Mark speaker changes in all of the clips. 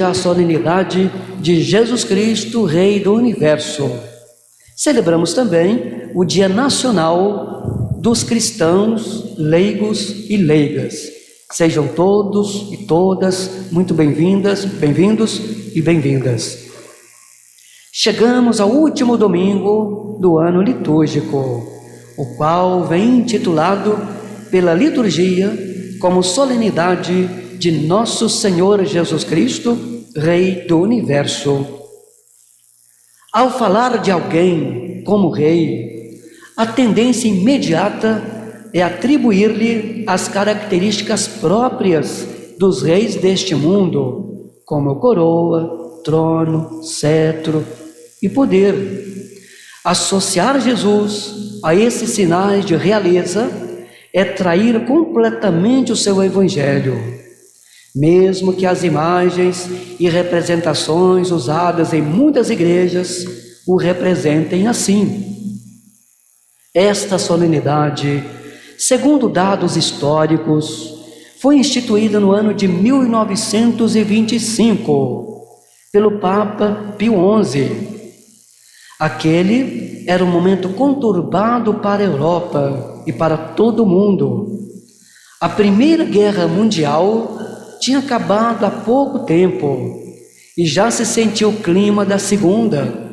Speaker 1: A solenidade de Jesus Cristo, Rei do Universo. Celebramos também o Dia Nacional dos Cristãos Leigos e Leigas. Sejam todos e todas muito bem-vindas, bem-vindos e bem-vindas. Chegamos ao último domingo do ano litúrgico, o qual vem intitulado pela liturgia como solenidade de Nosso Senhor Jesus Cristo, Rei do Universo. Ao falar de alguém como rei, a tendência imediata é atribuir-lhe as características próprias dos reis deste mundo, como coroa, trono, cetro e poder. Associar Jesus a esses sinais de realeza é trair completamente o seu evangelho. Mesmo que as imagens e representações usadas em muitas igrejas o representem assim. Esta solenidade, segundo dados históricos, foi instituída no ano de 1925 pelo Papa Pio XI. Aquele era um momento conturbado para a Europa e para todo o mundo. A Primeira Guerra Mundial tinha acabado há pouco tempo e já se sentiu o clima da segunda.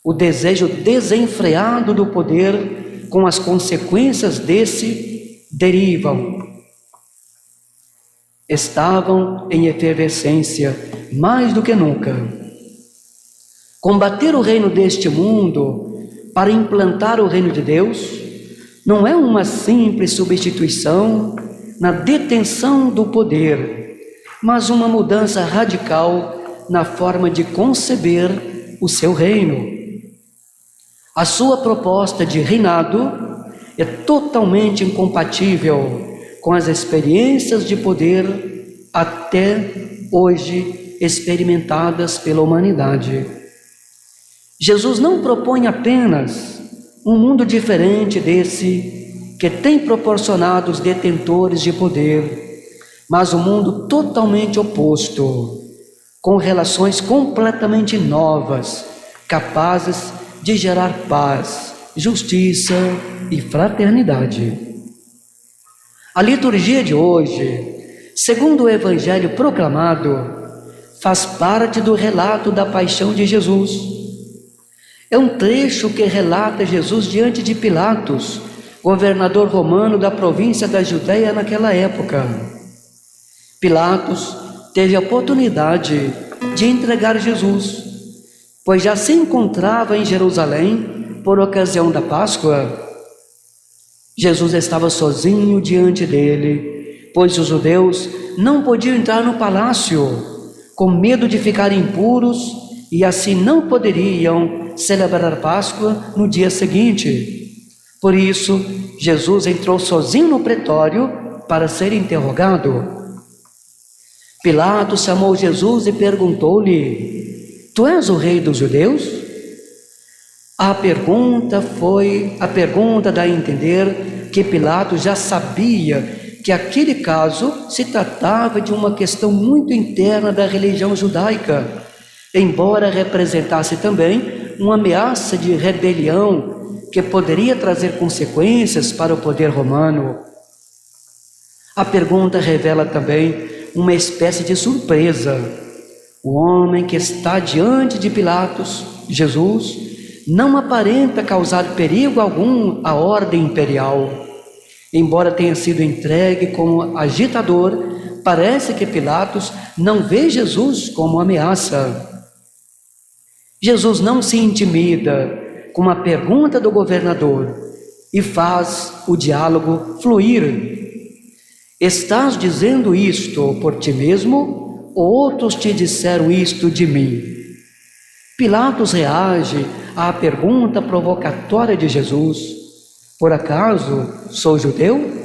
Speaker 1: O desejo desenfreado do poder, com as consequências desse, estavam em efervescência mais do que nunca. Combater o reino deste mundo para implantar o reino de Deus não é uma simples substituição na detenção do poder, mas uma mudança radical na forma de conceber o seu reino. A sua proposta de reinado é totalmente incompatível com as experiências de poder até hoje experimentadas pela humanidade. Jesus não propõe apenas um mundo diferente desse que tem proporcionado os detentores de poder, mas um mundo totalmente oposto, com relações completamente novas, capazes de gerar paz, justiça e fraternidade. A liturgia de hoje, segundo o Evangelho proclamado, faz parte do relato da paixão de Jesus. É um trecho que relata Jesus diante de Pilatos, governador romano da província da Judéia naquela época. Pilatos teve a oportunidade de entregar Jesus, pois já se encontrava em Jerusalém por ocasião da Páscoa. Jesus estava sozinho diante dele, pois os judeus não podiam entrar no palácio, com medo de ficar impuros, e assim não poderiam celebrar a Páscoa no dia seguinte. Por isso, Jesus entrou sozinho no pretório para ser interrogado. Pilatos chamou Jesus e perguntou-lhe: Tu és o rei dos judeus? A pergunta dá a entender que Pilatos já sabia que aquele caso se tratava de uma questão muito interna da religião judaica, embora representasse também uma ameaça de rebelião que poderia trazer consequências para o poder romano. A pergunta revela também uma espécie de surpresa. O homem que está diante de Pilatos, Jesus, não aparenta causar perigo algum à ordem imperial. Embora tenha sido entregue como agitador, parece que Pilatos não vê Jesus como ameaça. Jesus não se intimida com a pergunta do governador e faz o diálogo fluir. Estás dizendo isto por ti mesmo, ou outros te disseram isto de mim? Pilatos reage à pergunta provocatória de Jesus: Por acaso sou judeu?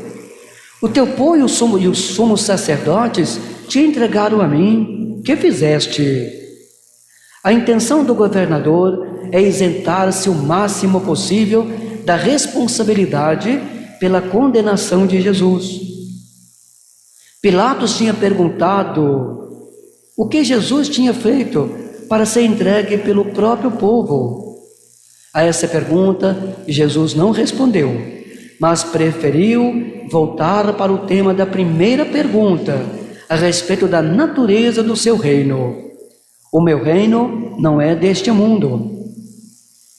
Speaker 1: O teu povo e os sumos sacerdotes te entregaram a mim. Que fizeste? A intenção do governador é isentar-se o máximo possível da responsabilidade pela condenação de Jesus. Pilatos tinha perguntado O que Jesus tinha feito para ser entregue pelo próprio povo? A essa pergunta, Jesus não respondeu, mas preferiu voltar para o tema da primeira pergunta, a respeito da natureza do seu reino. O meu reino não é deste mundo.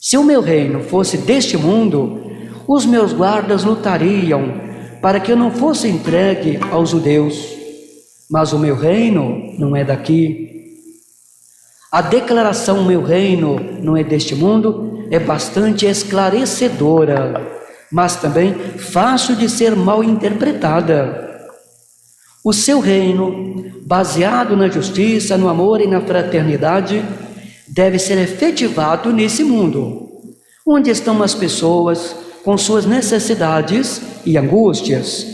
Speaker 1: Se o meu reino fosse deste mundo, os meus guardas lutariam para que eu não fosse entregue aos judeus. Mas o meu reino não é daqui. A declaração meu reino não é deste mundo é bastante esclarecedora, mas também fácil de ser mal interpretada. O seu reino, baseado na justiça, no amor e na fraternidade, deve ser efetivado nesse mundo, onde estão as pessoas com suas necessidades e angústias.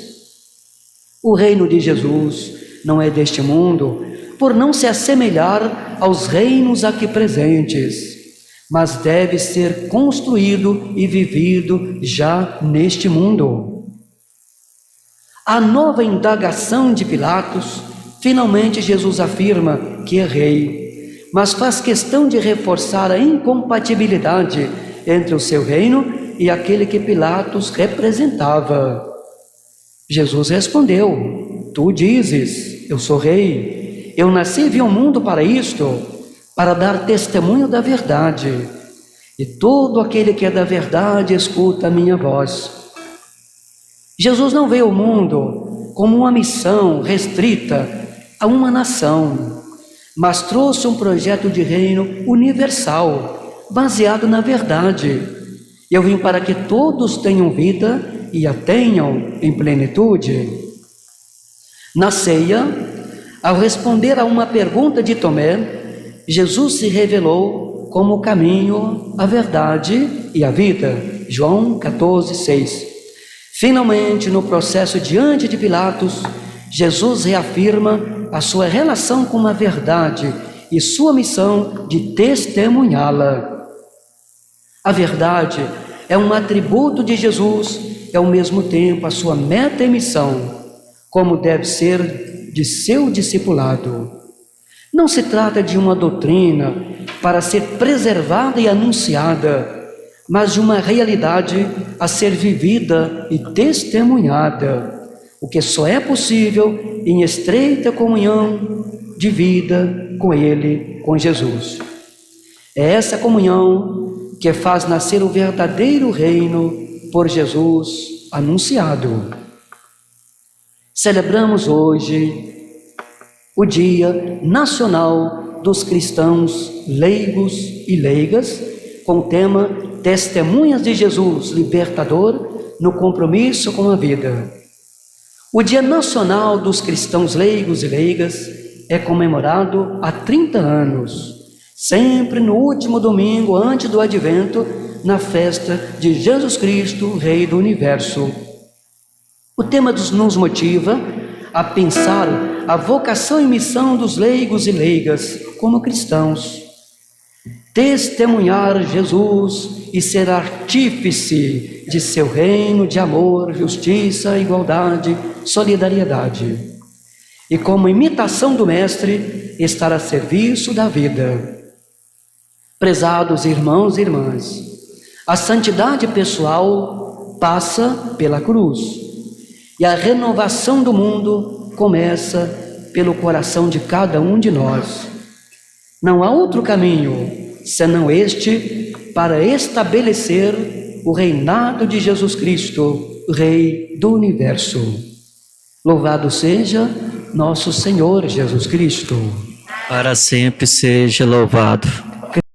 Speaker 1: O reino de Jesus não é deste mundo, por não se assemelhar aos reinos aqui presentes, mas deve ser construído e vivido já neste mundo. A nova indagação de Pilatos, finalmente Jesus afirma que é rei, mas faz questão de reforçar a incompatibilidade entre o seu reino e aquele que Pilatos representava. Jesus respondeu: tu dizes, eu sou rei, eu nasci e vim ao mundo para isto, para dar testemunho da verdade, e todo aquele que é da verdade escuta a minha voz. Jesus não veio ao mundo como uma missão restrita a uma nação, mas trouxe um projeto de reino universal, baseado na verdade. Eu vim para que todos tenham vida e a tenham em plenitude. Na ceia, ao responder a uma pergunta de Tomé, Jesus se revelou como o caminho, a verdade e a vida. João 14:6. Finalmente, no processo diante de Pilatos, Jesus reafirma a sua relação com a verdade e sua missão de testemunhá-la. A verdade é um atributo de Jesus e, ao mesmo tempo, a sua meta e missão, como deve ser de seu discipulado. Não se trata de uma doutrina para ser preservada e anunciada, mas de uma realidade a ser vivida e testemunhada, o que só é possível em estreita comunhão de vida com Ele, com Jesus. É essa comunhão que faz nascer o verdadeiro reino por Jesus anunciado. Celebramos hoje o Dia Nacional dos Cristãos Leigos e Leigas, com o tema Testemunhas de Jesus Libertador no compromisso com a vida. O Dia Nacional dos Cristãos Leigos e Leigas é comemorado há 30 anos, sempre no último domingo antes do Advento, na festa de Jesus Cristo, Rei do Universo. O tema nos motiva a pensar a vocação e missão dos leigos e leigas como cristãos. Testemunhar Jesus e ser artífice de seu reino de amor, justiça, igualdade, solidariedade. E como imitação do Mestre, estar a serviço da vida. Prezados irmãos e irmãs, a santidade pessoal passa pela cruz, e a renovação do mundo começa pelo coração de cada um de nós. Não há outro caminho senão este para estabelecer o reinado de Jesus Cristo, Rei do Universo. Louvado seja nosso Senhor Jesus Cristo.
Speaker 2: Para sempre seja louvado.